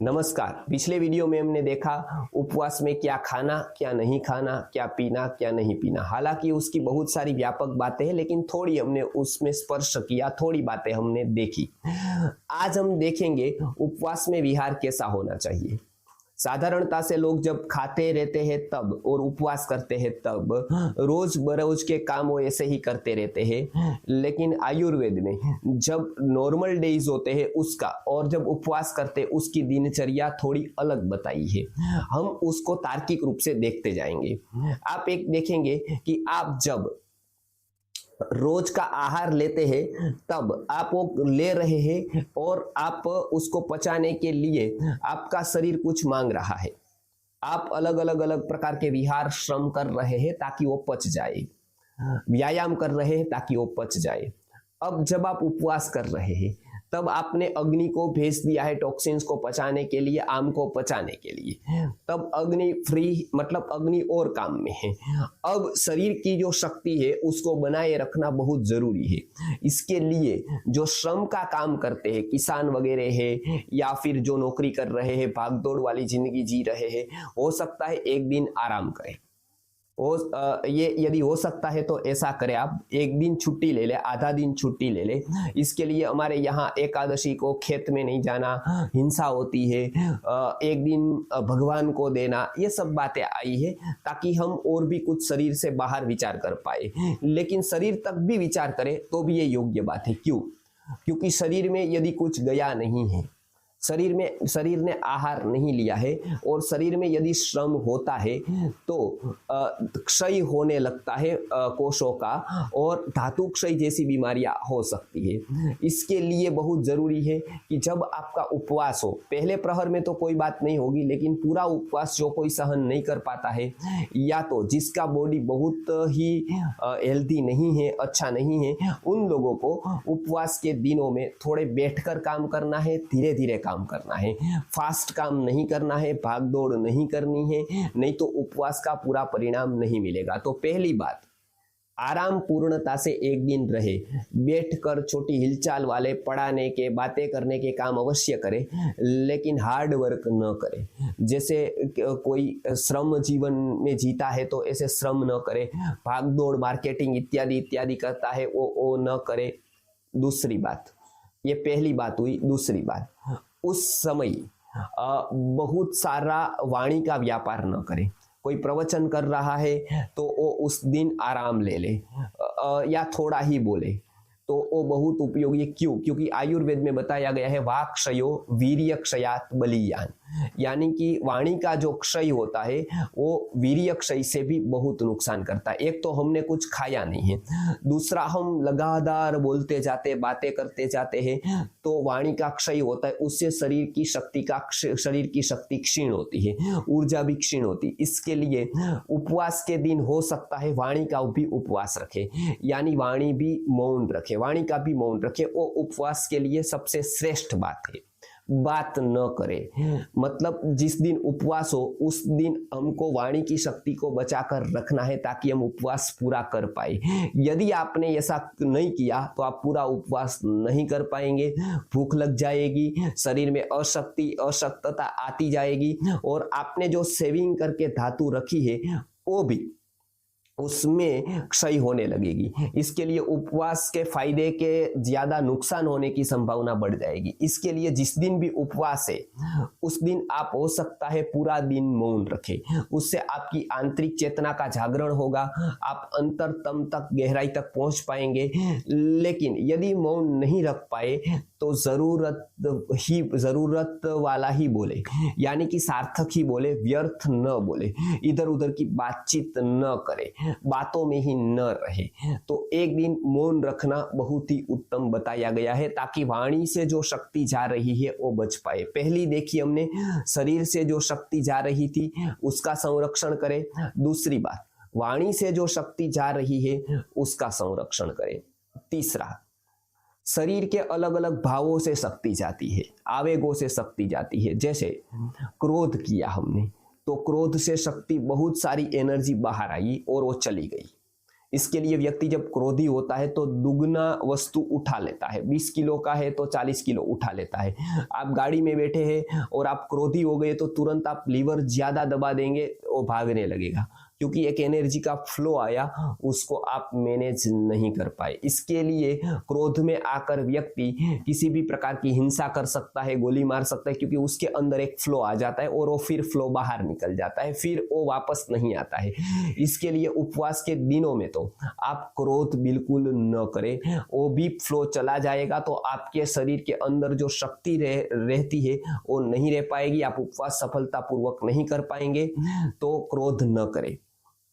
नमस्कार। पिछले वीडियो में हमने देखा उपवास में क्या खाना, क्या नहीं खाना, क्या पीना, क्या नहीं पीना। हालांकि उसकी बहुत सारी व्यापक बातें हैं, लेकिन थोड़ी हमने उसमें स्पर्श किया, थोड़ी बातें हमने देखी। आज हम देखेंगे उपवास में विहार कैसा होना चाहिए। साधारणता से लोग जब खाते रहते हैं तब और उपवास करते हैं तब रोज बरोज के काम वो ऐसे ही करते रहते हैं, लेकिन आयुर्वेद में जब नॉर्मल डेज होते हैं उसका और जब उपवास करते हैं उसकी दिनचर्या थोड़ी अलग बताई है। हम उसको तार्किक रूप से देखते जाएंगे। आप एक देखेंगे कि आप जब रोज का आहार लेते हैं तब आप वो ले रहे हैं और आप उसको पचाने के लिए आपका शरीर कुछ मांग रहा है। आप अलग अलग प्रकार के विहार श्रम कर रहे हैं ताकि वो पच जाए, व्यायाम कर रहे हैं ताकि वो पच जाए। अब जब आप उपवास कर रहे हैं तब आपने अग्नि को भेज दिया है टॉक्सिन्स को पचाने के लिए, आम को पचाने के लिए। तब अग्नि फ्री, मतलब अग्नि और काम में है। अब शरीर की जो शक्ति है उसको बनाए रखना बहुत जरूरी है। इसके लिए जो श्रम का काम करते हैं, किसान वगैरह है या फिर जो नौकरी कर रहे हैं, भागदौड़ वाली जिंदगी जी रहे हैं, हो सकता है एक दिन आराम करें। ये यदि हो सकता है तो ऐसा करें, आप एक दिन छुट्टी ले ले, आधा दिन छुट्टी ले ले। इसके लिए हमारे यहाँ एकादशी को खेत में नहीं जाना, हिंसा होती है, एक दिन भगवान को देना, ये सब बातें आई है ताकि हम और भी कुछ शरीर से बाहर विचार कर पाए। लेकिन शरीर तक भी विचार करें तो भी ये योग्य बात है। क्यों? क्योंकि शरीर में यदि कुछ गया नहीं है, शरीर ने आहार नहीं लिया है और शरीर में यदि श्रम होता है तो क्षय होने लगता है कोशों का, और धातु क्षय जैसी बीमारियां हो सकती है। इसके लिए बहुत जरूरी है कि जब आपका उपवास हो, पहले प्रहर में तो कोई बात नहीं होगी, लेकिन पूरा उपवास जो कोई सहन नहीं कर पाता है या तो जिसका बॉडी बहुत ही हेल्दी नहीं है, अच्छा नहीं है, उन लोगों को उपवास के दिनों में थोड़े बैठकर काम करना है, धीरे धीरे काम करना है, फास्ट काम नहीं करना है, भाग दौड़ नहीं करनी है, नहीं तो उपवास का पूरा परिणाम नहीं मिलेगा। तो पहली बात, आराम पूर्णता से एक दिन रहे, बैठकर छोटी हिलचाल वाले पढ़ाने के, बातें करने के काम अवश्य करे, लेकिन हार्ड वर्क न करे। जैसे कोई श्रम जीवन में जीता है तो ऐसे श्रम न करे, भाग दौड़, मार्केटिंग इत्यादि इत्यादि करता है वो न करे। दूसरी बात, ये पहली बात हुई। दूसरी बात, उस समय बहुत सारा वाणी का व्यापार न करें। कोई प्रवचन कर रहा है तो वो उस दिन आराम ले ले या थोड़ा ही बोले तो वो बहुत उपयोगी है। क्यों? क्योंकि आयुर्वेद में बताया गया है वाक् क्षयो वीर्य क्षयात् बलीयान, यानी कि वाणी का जो क्षय होता है वो वीर्य क्षय से भी बहुत नुकसान करता है। एक तो हमने कुछ खाया नहीं है, दूसरा हम लगातार बोलते जाते, बातें करते जाते हैं तो वाणी का क्षय होता है। उससे शरीर की शक्ति क्षीण होती है, ऊर्जा भी क्षीण होती है। इसके लिए उपवास के दिन हो सकता है वाणी का भी उपवास रखे, यानी वाणी भी मौन रखे, वाणी का भी मौन रखे। वो उपवास के लिए सबसे श्रेष्ठ बात है। बात न करे, मतलब जिस दिन उपवास हो उस दिन हमको वाणी की शक्ति को बचाकर रखना है ताकि हम उपवास पूरा कर पाए। यदि आपने ऐसा नहीं किया तो आप पूरा उपवास नहीं कर पाएंगे, भूख लग जाएगी, शरीर में अशक्तता आती जाएगी और आपने जो सेविंग करके धातु रखी है वो भी उसमें क्षय होने लगेगी। इसके लिए उपवास के फायदे के ज्यादा नुकसान होने की संभावना बढ़ जाएगी। इसके लिए जिस दिन भी उपवास है उस दिन आप हो सकता है पूरा दिन मौन रखें, उससे आपकी आंतरिक चेतना का जागरण होगा, आप अंतरतम तक, गहराई तक पहुंच पाएंगे। लेकिन यदि मौन नहीं रख पाए तो जरूरत वाला ही बोले, यानी कि सार्थक ही बोले, व्यर्थ न बोले, इधर उधर की बातचीत न करे, बातों में ही न रहे। तो एक दिन मौन रखना बहुत ही उत्तम बताया गया है ताकि वाणी से जो शक्ति जा रही है वो बच पाए। पहली देखी हमने, शरीर से जो शक्ति जा रही थी उसका संरक्षण करें। दूसरी बात, वाणी से जो शक्ति जा रही है उसका संरक्षण करें। तीसरा, शरीर के अलग अलग भावों से शक्ति जाती है, आवेगों से शक्ति जाती है। जैसे क्रोध किया हमने तो क्रोध से शक्ति, बहुत सारी एनर्जी बाहर आई और वो चली गई। इसके लिए व्यक्ति जब क्रोधी होता है तो दुगना वस्तु उठा लेता है, 20 किलो का है तो 40 किलो उठा लेता है। आप गाड़ी में बैठे हैं और आप क्रोधी हो गए तो तुरंत आप लीवर ज्यादा दबा देंगे, वो भागने लगेगा, क्योंकि एक एनर्जी का फ्लो आया, उसको आप मैनेज नहीं कर पाए। इसके लिए क्रोध में आकर व्यक्ति किसी भी प्रकार की हिंसा कर सकता है, गोली मार सकता है, क्योंकि उसके अंदर एक फ्लो आ जाता है और वो फिर फ्लो बाहर निकल जाता है, फिर वो वापस नहीं आता है। इसके लिए उपवास के दिनों में तो आप क्रोध बिल्कुल न करें, वो भी फ्लो चला जाएगा तो आपके शरीर के अंदर जो शक्ति रहती है वो नहीं रह पाएगी, आप उपवास सफलतापूर्वक नहीं कर पाएंगे। तो क्रोध न करें।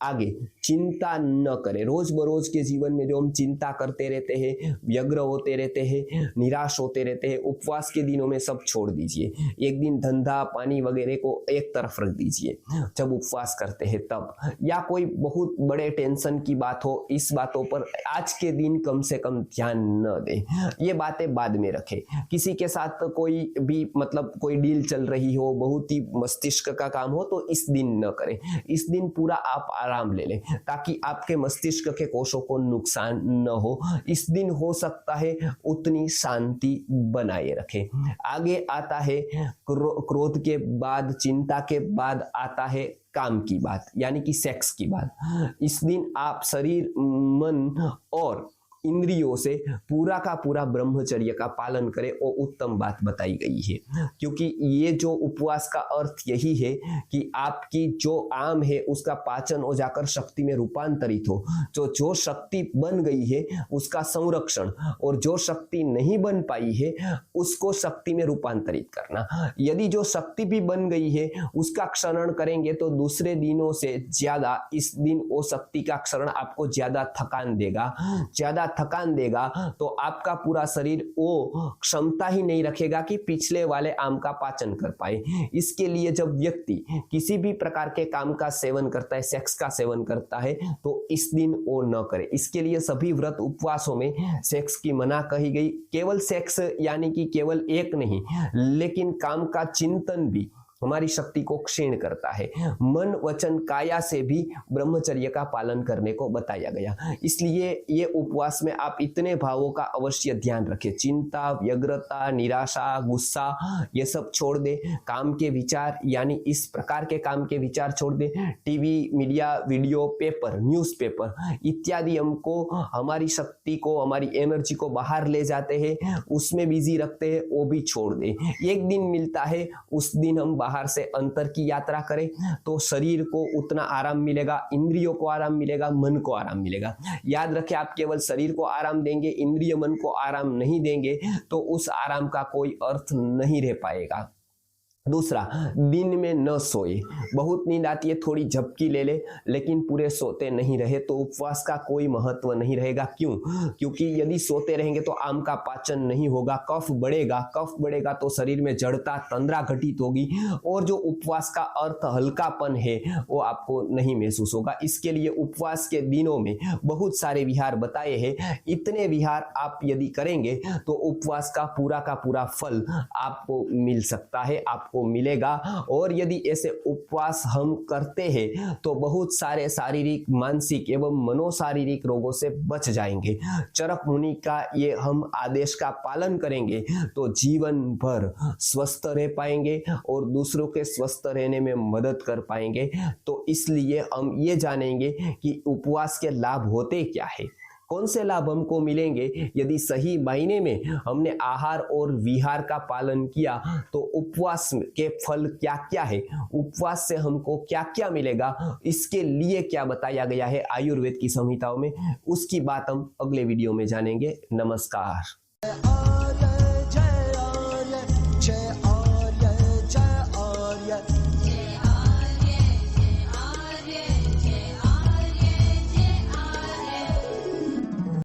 आगे, चिंता न करें। रोज बरोज के जीवन में जो हम चिंता करते रहते हैं, व्यग्र होते रहते हैं, निराश होते रहते हैं, उपवास के दिनों में सब छोड़ दीजिए। एक दिन धंधा पानी वगैरह को एक तरफ रख दीजिए जब उपवास करते हैं तब, या कोई बहुत बड़े टेंशन की बात हो, इस बातों पर आज के दिन कम से कम ध्यान न दें। ये बातें बाद में रखें। किसी के साथ कोई भी मतलब कोई डील चल रही हो, बहुत ही मस्तिष्क का काम हो, तो इस दिन न करें। इस दिन पूरा आप आराम ले लें ताकि आपके मस्तिष्क के कोषों को नुकसान न हो। इस दिन हो सकता है उतनी शांति बनाए रखें। आगे आता है क्रोध के बाद, चिंता के बाद आता है काम की बात, यानी कि सेक्स की बात। इस दिन आप शरीर, मन और इंद्रियों से पूरा का पूरा ब्रह्मचर्य का पालन करें, वो उत्तम बात बताई गई है। क्योंकि ये जो उपवास का अर्थ यही है कि आपकी जो आम है उसका पाचन हो जाकर शक्ति में रूपांतरित हो। जो शक्ति बन गई है उसका संरक्षण, और जो शक्ति नहीं बन पाई है उसको शक्ति में रूपांतरित करना। यदि जो शक्ति भी बन गई है उसका क्षरण करेंगे तो दूसरे दिनों से ज्यादा इस दिन वो शक्ति का क्षरण आपको ज्यादा थकान देगा, तो आपका पूरा शरीर वो क्षमता ही नहीं रखेगा कि पिछले वाले आम का पाचन कर पाए। इसके लिए जब व्यक्ति किसी भी प्रकार के काम का सेवन करता है, सेक्स का सेवन करता है, तो इस दिन वो न करे। इसके लिए सभी व्रत उपवासों में सेक्स की मना कही गई। केवल सेक्स यानी कि केवल एक नहीं, लेकिन काम का चिंतन भी हमारी शक्ति को क्षीण करता है। मन वचन काया से भी ब्रह्मचर्य का पालन करने को बताया गया। इसलिए ये उपवास में आप इतने भावों का अवश्य ध्यान रखें। चिंता, व्यग्रता, निराशा, गुस्सा, ये सब छोड़ दे। काम के विचार यानी इस प्रकार के काम के विचार छोड़ दे। TV, media, video, paper, newspaper इत्यादि हमको हमारी शक्ति को, हमारी एनर्जी को बाहर ले जाते हैं, उसमें बिजी रखते हैं, वो भी छोड़ दे। एक दिन मिलता है, उस दिन हम बाहर से अंतर की यात्रा करें तो शरीर को उतना आराम मिलेगा, इंद्रियों को आराम मिलेगा, मन को आराम मिलेगा। याद रखें, आप केवल शरीर को आराम देंगे, इंद्रिय मन को आराम नहीं देंगे तो उस आराम का कोई अर्थ नहीं रह पाएगा। दूसरा, दिन में न सोए। बहुत नींद आती है, थोड़ी झपकी ले ले, लेकिन पूरे सोते नहीं रहे तो उपवास का कोई महत्व नहीं रहेगा। क्यों? क्योंकि यदि सोते रहेंगे तो आम का पाचन नहीं होगा, कफ बढ़ेगा तो शरीर में जड़ता, तंद्रा घटित होगी, और जो उपवास का अर्थ हल्कापन है वो आपको नहीं महसूस होगा। इसके लिए उपवास के दिनों में बहुत सारे विहार बताए हैं। इतने विहार आप यदि करेंगे तो उपवास का पूरा फल आपको मिल सकता है, आपको मिलेगा। और यदि ऐसे उपवास हम करते हैं तो बहुत सारे शारीरिक, मानसिक एवं मनोशारीरिक रोगों से बच जाएंगे। चरक मुनि का ये हम आदेश का पालन करेंगे तो जीवन भर स्वस्थ रह पाएंगे और दूसरों के स्वस्थ रहने में मदद कर पाएंगे। तो इसलिए हम ये जानेंगे कि उपवास के लाभ होते क्या है, कौन से लाभ हमको मिलेंगे यदि सही मायने में हमने आहार और विहार का पालन किया, तो उपवास के फल क्या क्या है, उपवास से हमको क्या क्या मिलेगा, इसके लिए क्या बताया गया है आयुर्वेद की संहिताओं में, उसकी बात हम अगले वीडियो में जानेंगे। नमस्कार।